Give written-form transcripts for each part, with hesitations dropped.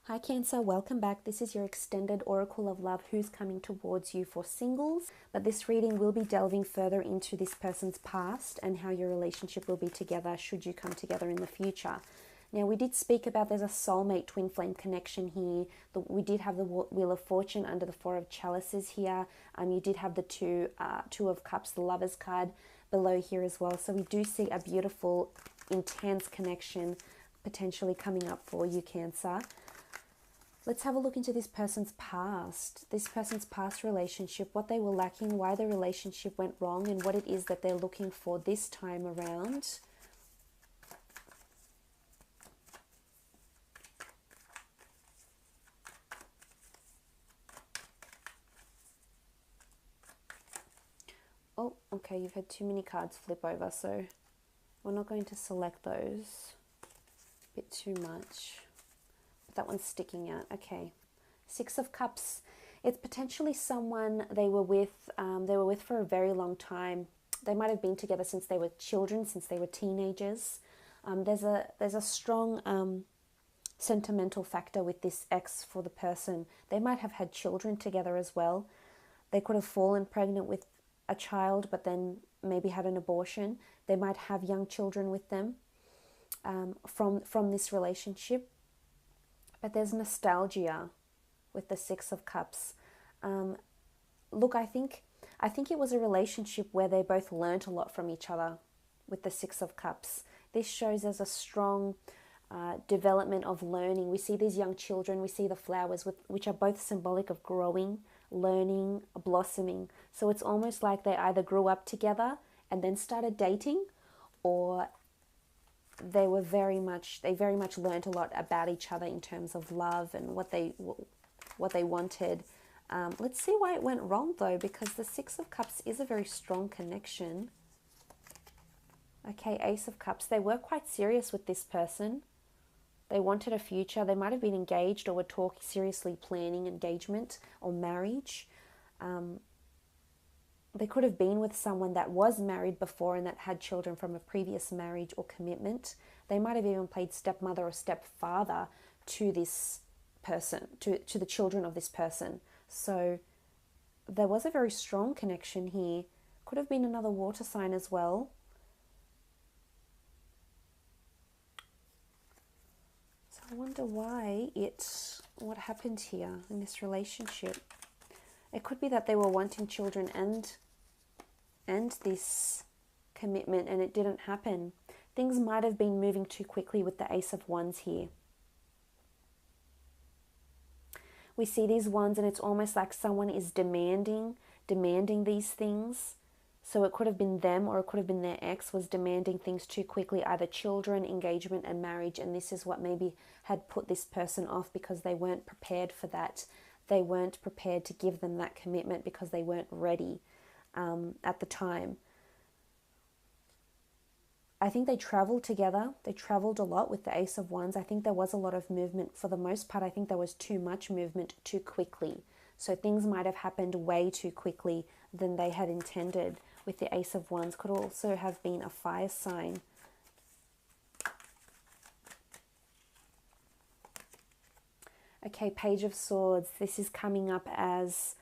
Hi Cancer, welcome back. This is your extended Oracle of Love, who's coming towards you for singles. But this reading will be delving further into this person's past and how your relationship will be together should you come together in the future. Now, we did speak about there's a soulmate twin flame connection here. We did have the Wheel of Fortune under the Four of Chalices here. You did have the Two of Cups, the Lovers card below here as well. So we do see a beautiful, intense connection potentially coming up for you, Cancer. Let's have a look into this person's past relationship, what they were lacking, why the relationship went wrong, and what it is that they're looking for this time around. Oh, okay, you've had too many cards flip over, so we're not going to select those. A bit too much. That one's sticking out. Okay, Six of Cups. It's potentially someone they were with for a very long time. They might have been together since they were children, since they were teenagers. There's a strong sentimental factor with this ex for the person. They might have had children together as well. They could have fallen pregnant with a child, but then maybe had an abortion. They might have young children with them from this relationship. But there's nostalgia with the Six of Cups. Look, I think it was a relationship where they both learnt a lot from each other with the Six of Cups. This shows as a strong development of learning. We see these young children, we see the flowers, which are both symbolic of growing, learning, blossoming. So it's almost like they either grew up together and then started dating, or they very much learned a lot about each other in terms of love and what they wanted. Let's see why it went wrong though, because the Six of Cups is a very strong connection. Okay, Ace of Cups. They were quite serious with this person. They wanted a future. They might have been engaged or were seriously planning engagement or marriage. They could have been with someone that was married before and that had children from a previous marriage or commitment. They might have even played stepmother or stepfather to this person, to the children of this person. So there was a very strong connection here. Could have been another water sign as well. So I wonder what happened here in this relationship. It could be that they were wanting children and this commitment, and it didn't happen. Things might have been moving too quickly with the Ace of Wands here. We see these wands and it's almost like someone is demanding these things. So it could have been them, or it could have been their ex was demanding things too quickly, either children, engagement and marriage, and this is what maybe had put this person off because they weren't prepared for that. They weren't prepared to give them that commitment because they weren't ready at the time. I think they traveled together. They traveled a lot with the Ace of Wands. I think there was a lot of movement. For the most part, I think there was too much movement too quickly. So things might have happened way too quickly than they had intended with the Ace of Wands. Could also have been a fire sign. Okay, Page of Swords. This is coming up as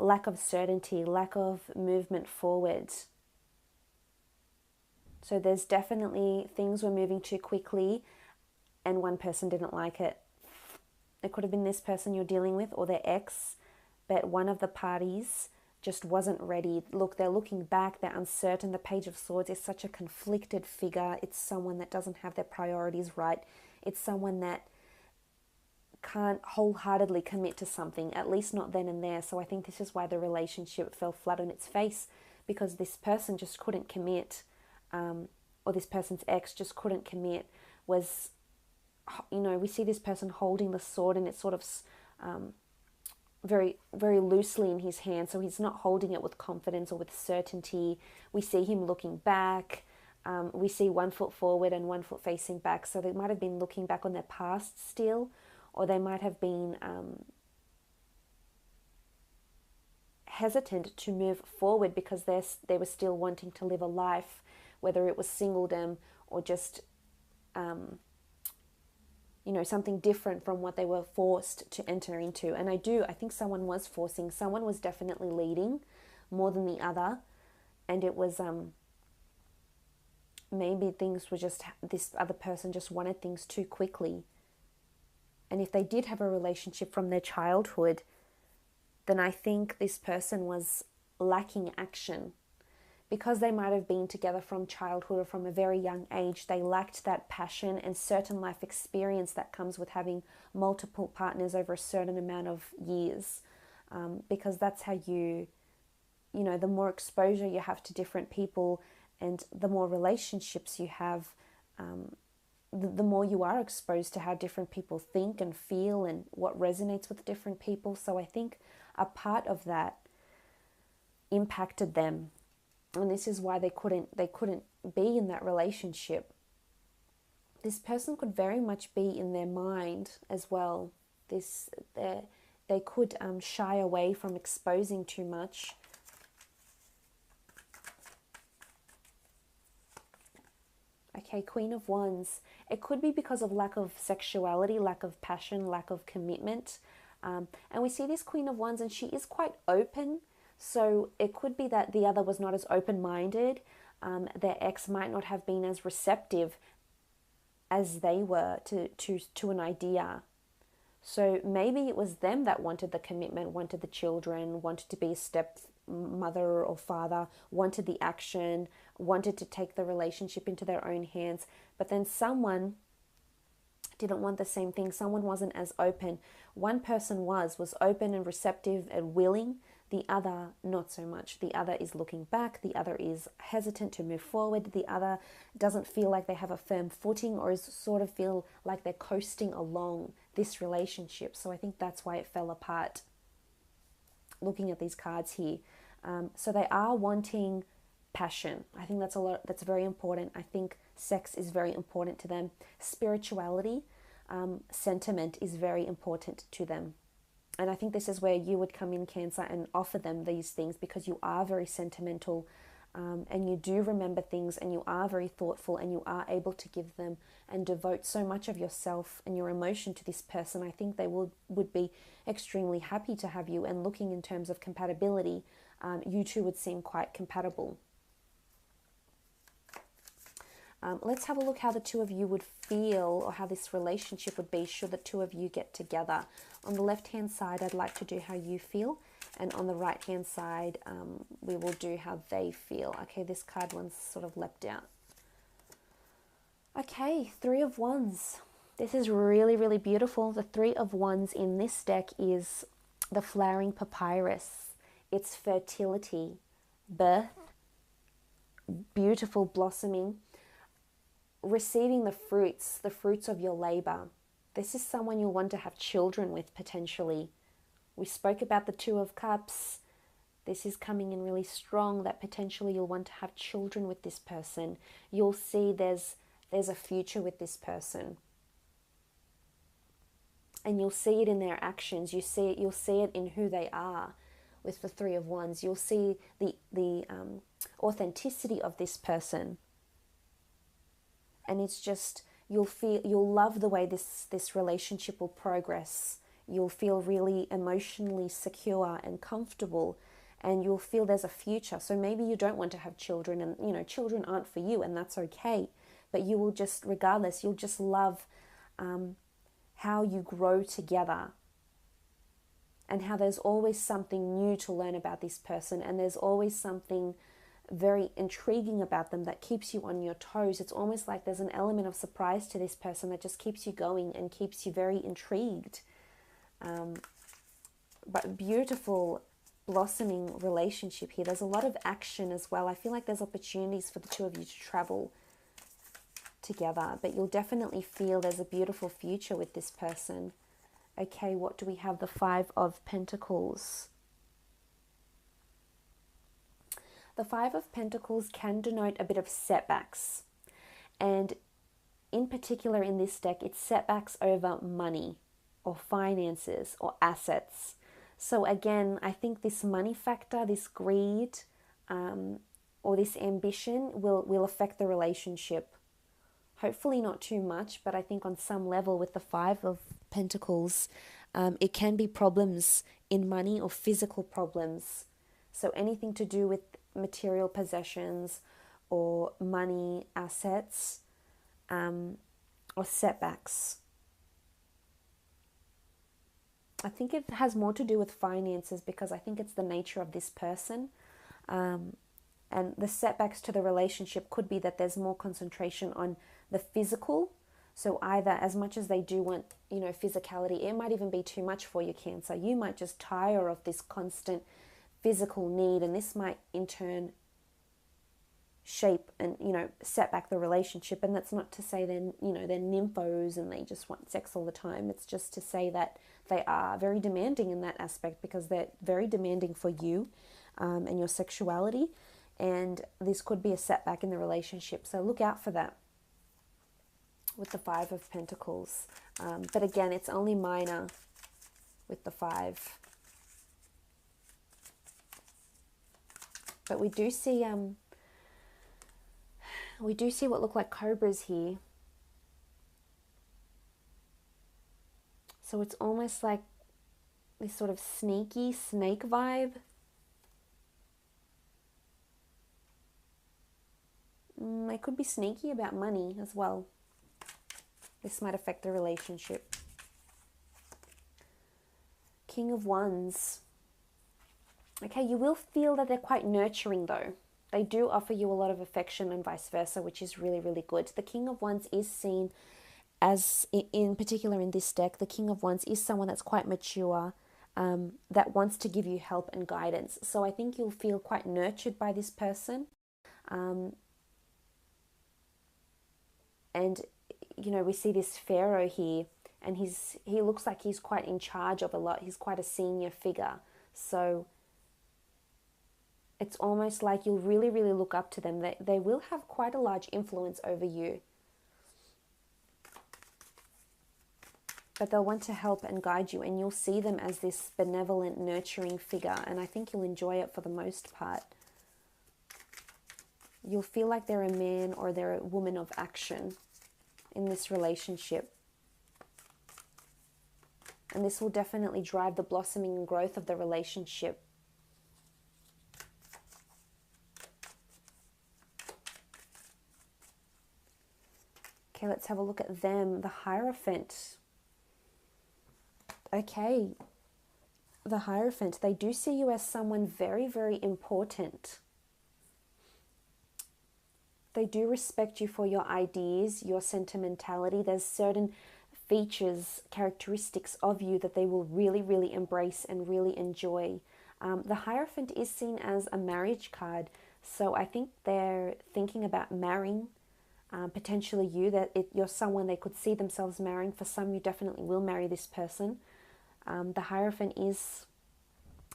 lack of certainty, lack of movement forward. So there's definitely things were moving too quickly and one person didn't like it. It could have been this person you're dealing with or their ex, but one of the parties just wasn't ready. Look, they're looking back, they're uncertain. The Page of Swords is such a conflicted figure. It's someone that doesn't have their priorities right. It's someone that can't wholeheartedly commit to something, at least not then and there. So I think this is why the relationship fell flat on its face, because this person just couldn't commit, or this person's ex just couldn't commit. Was, we see this person holding the sword and it's sort of very, very loosely in his hand, so he's not holding it with confidence or with certainty. We see him looking back. We see 1 foot forward and 1 foot facing back, so they might have been looking back on their past still, or they might have been hesitant to move forward because they were still wanting to live a life, whether it was singledom or just you know, something different from what they were forced to enter into. And I think someone was forcing, someone was definitely leading more than the other. And it was, maybe things were just, this other person just wanted things too quickly. And if they did have a relationship from their childhood, then I think this person was lacking action. Because they might have been together from childhood or from a very young age, they lacked that passion and certain life experience that comes with having multiple partners over a certain amount of years. Because that's how you know, the more exposure you have to different people and the more relationships you have, the more you are exposed to how different people think and feel and what resonates with different people. So I think a part of that impacted them. And this is why they couldn't be in that relationship. This person could very much be in their mind as well. They could shy away from exposing too much. Okay, Queen of Wands. It could be because of lack of sexuality, lack of passion, lack of commitment. And we see this Queen of Wands and she is quite open. So it could be that the other was not as open-minded. Their ex might not have been as receptive as they were to an idea. So maybe it was them that wanted the commitment, wanted the children, wanted to be a stepmother or father, wanted the action, wanted to take the relationship into their own hands. But then someone didn't want the same thing. Someone wasn't as open. One person was open and receptive and willing. The other, not so much. The other is looking back. The other is hesitant to move forward. The other doesn't feel like they have a firm footing or is sort of feel like they're coasting along this relationship. So I think that's why it fell apart. Looking at these cards here. So they are wanting passion. I think that's very important. I think sex is very important to them. Spirituality, sentiment is very important to them. And I think this is where you would come in, Cancer, and offer them these things because you are very sentimental and you do remember things and you are very thoughtful and you are able to give them and devote so much of yourself and your emotion to this person. I think they would be extremely happy to have you, and looking in terms of compatibility, you two would seem quite compatible. Let's have a look how the two of you would feel or how this relationship would be should the two of you get together. On the left-hand side, I'd like to do how you feel. And on the right-hand side, we will do how they feel. Okay, this card one's sort of leapt out. Okay, Three of Wands. This is really, really beautiful. The Three of Wands in this deck is the flowering papyrus. It's fertility, birth, beautiful blossoming, receiving the fruits of your labor. This is someone you'll want to have children with potentially. We spoke about the Two of Cups. This is coming in really strong, that potentially you'll want to have children with this person. You'll see there's a future with this person. And you'll see it in their actions. You'll see it in who they are with the Three of Wands. You'll see the authenticity of this person. And it's just, you'll love the way this relationship will progress. You'll feel really emotionally secure and comfortable, and you'll feel there's a future. So maybe you don't want to have children, and children aren't for you, and that's okay. But you will just, regardless, you'll just love how you grow together, and how there's always something new to learn about this person, and there's always something very intriguing about them that keeps you on your toes. It's almost like there's an element of surprise to this person that just keeps you going and keeps you very intrigued. But beautiful blossoming relationship here. There's a lot of action as well. I feel like there's opportunities for the two of you to travel together, but you'll definitely feel there's a beautiful future with this person. Okay, what do we have? The Five of Pentacles. The Five of Pentacles can denote a bit of setbacks. And in particular in this deck, it's setbacks over money or finances or assets. So again, I think this money factor, this greed or this ambition will affect the relationship. Hopefully not too much, but I think on some level with the Five of Pentacles, it can be problems in money or physical problems. So anything to do with material possessions or money, assets, or setbacks. I think it has more to do with finances because I think it's the nature of this person. And the setbacks to the relationship could be that there's more concentration on the physical. So either as much as they do want, you know, physicality, it might even be too much for you, Cancer. You might just tire of this constant physical need, and this might in turn shape and, you know, set back the relationship. And that's not to say they're, you know, they're nymphos and they just want sex all the time. It's just to say that they are very demanding in that aspect because they're very demanding for you and your sexuality. And this could be a setback in the relationship. So look out for that with the Five of Pentacles. But again, it's only minor with the Five. But we do see what look like cobras here. So it's almost like this sort of sneaky snake vibe. They could be sneaky about money as well. This might affect the relationship. King of Wands. Okay, you will feel that they're quite nurturing though. They do offer you a lot of affection and vice versa, which is really, really good. The King of Wands is seen as, in particular in this deck, the King of Wands is someone that's quite mature, that wants to give you help and guidance. So I think you'll feel quite nurtured by this person. And, you know, we see this Pharaoh here, and he looks like he's quite in charge of a lot. He's quite a senior figure. So it's almost like you'll really, really look up to them. They will have quite a large influence over you. But they'll want to help and guide you, and you'll see them as this benevolent, nurturing figure, and I think you'll enjoy it for the most part. You'll feel like they're a man or they're a woman of action in this relationship. And this will definitely drive the blossoming and growth of the relationship. Okay, let's have a look at them. The Hierophant. Okay, the Hierophant, they do see you as someone very, very important. They do respect you for your ideas, your sentimentality. There's certain features, characteristics of you that they will really, really embrace and really enjoy. The Hierophant is seen as a marriage card, so I think they're thinking about marrying. Potentially you, you're someone they could see themselves marrying. For some, you definitely will marry this person. The Hierophant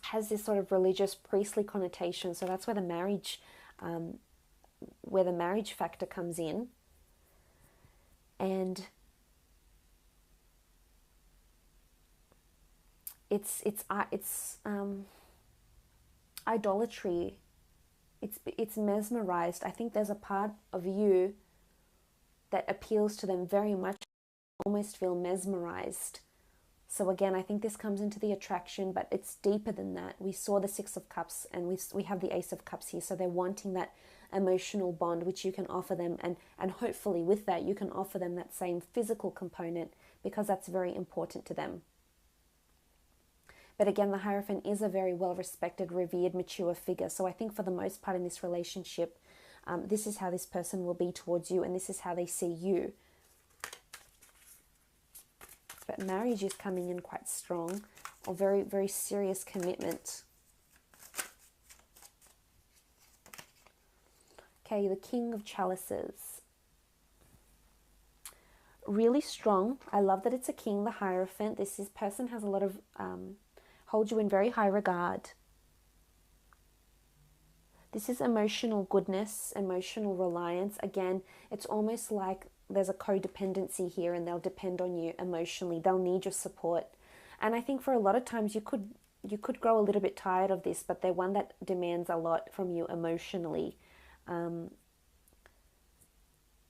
has this sort of religious, priestly connotation, so that's where the marriage factor comes in. And it's idolatry. It's mesmerized. I think there's a part of you that appeals to them very much. Almost feel mesmerized. So again, I think this comes into the attraction, but it's deeper than that. We saw the Six of Cups, and we have the Ace of Cups here. So they're wanting that emotional bond, which you can offer them. And hopefully with that, you can offer them that same physical component, because that's very important to them. But again, the Hierophant is a very well-respected, revered, mature figure. So I think for the most part in this relationship, this is how this person will be towards you, and this is how they see you. But marriage is coming in quite strong, or very, very serious commitment. Okay, the King of Chalices. Really strong. I love that it's a king, the Hierophant. This person has a lot of, holds you in very high regard. This is emotional goodness, emotional reliance. Again, it's almost like there's a codependency here, and they'll depend on you emotionally. They'll need your support. And I think for a lot of times you could grow a little bit tired of this, but they're one that demands a lot from you emotionally.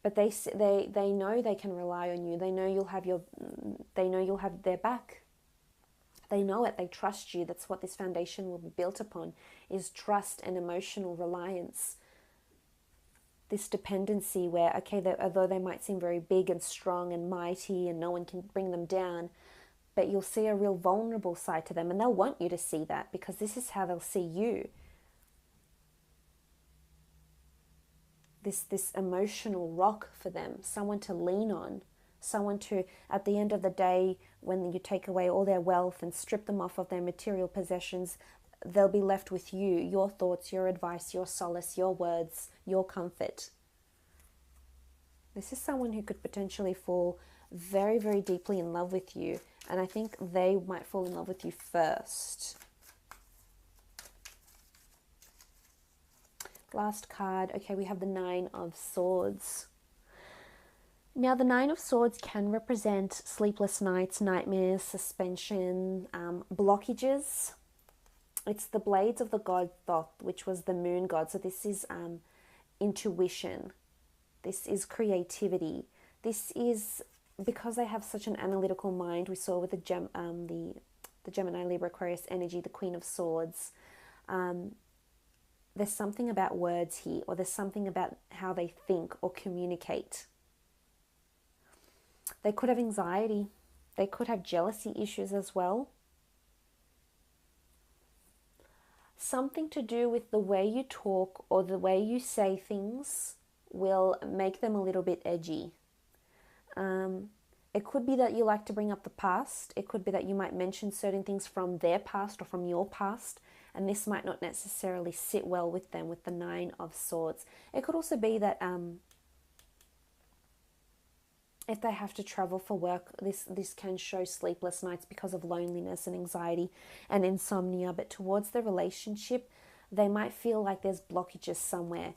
But they know they can rely on you. They know you'll have their back. They know it. They trust you. That's what this foundation will be built upon, is trust and emotional reliance. This dependency where, okay, although they might seem very big and strong and mighty and no one can bring them down, but you'll see a real vulnerable side to them, and they'll want you to see that, because this is how they'll see you. This emotional rock for them, someone to lean on, someone to, at the end of the day, when you take away all their wealth and strip them off of their material possessions, they'll be left with you, your thoughts, your advice, your solace, your words, your comfort. This is someone who could potentially fall very, very deeply in love with you, and I think they might fall in love with you first. Last card. Okay, we have the Nine of Swords. Now, the Nine of Swords can represent sleepless nights, nightmares, suspension, blockages. It's the blades of the god Thoth, which was the moon god. So this is intuition. This is creativity. This is, because they have such an analytical mind, we saw with the Gemini, Libra, Aquarius energy, the Queen of Swords. There's something about words here, or there's something about how they think or communicate. They could have anxiety. They could have jealousy issues as well. Something to do with the way you talk or the way you say things will make them a little bit edgy. It could be that you like to bring up the past. It could be that you might mention certain things from their past or from your past, and this might not necessarily sit well with them with the Nine of Swords. It could also be that if they have to travel for work, this can show sleepless nights because of loneliness and anxiety and insomnia. But towards the relationship, they might feel like there's blockages somewhere.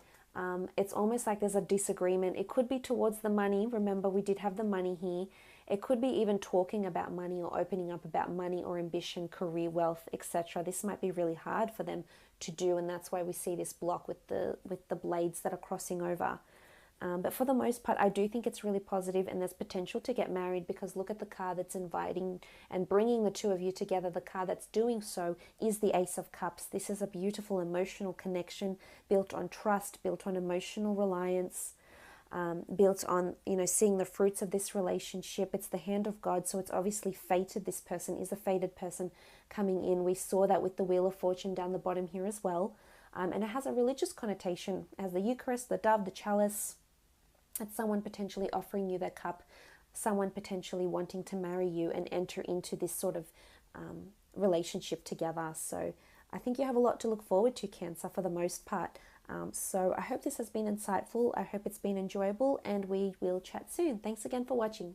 It's almost like there's a disagreement. It could be towards the money. Remember, we did have the money here. It could be even talking about money or opening up about money or ambition, career, wealth, etc. This might be really hard for them to do, and that's why we see this block with the blades that are crossing over. But for the most part, I do think it's really positive, and there's potential to get married, because look at the card that's inviting and bringing the two of you together. The card that's doing so is the Ace of Cups. This is a beautiful emotional connection built on trust, built on emotional reliance, built on, seeing the fruits of this relationship. It's the hand of God, so it's obviously fated. This person is a fated person coming in. We saw that with the Wheel of Fortune down the bottom here as well. And it has a religious connotation. It has the Eucharist, the dove, the chalice. It's someone potentially offering you their cup, someone potentially wanting to marry you and enter into this sort of relationship together. So I think you have a lot to look forward to, Cancer, for the most part. So I hope this has been insightful. I hope it's been enjoyable, and we will chat soon. Thanks again for watching.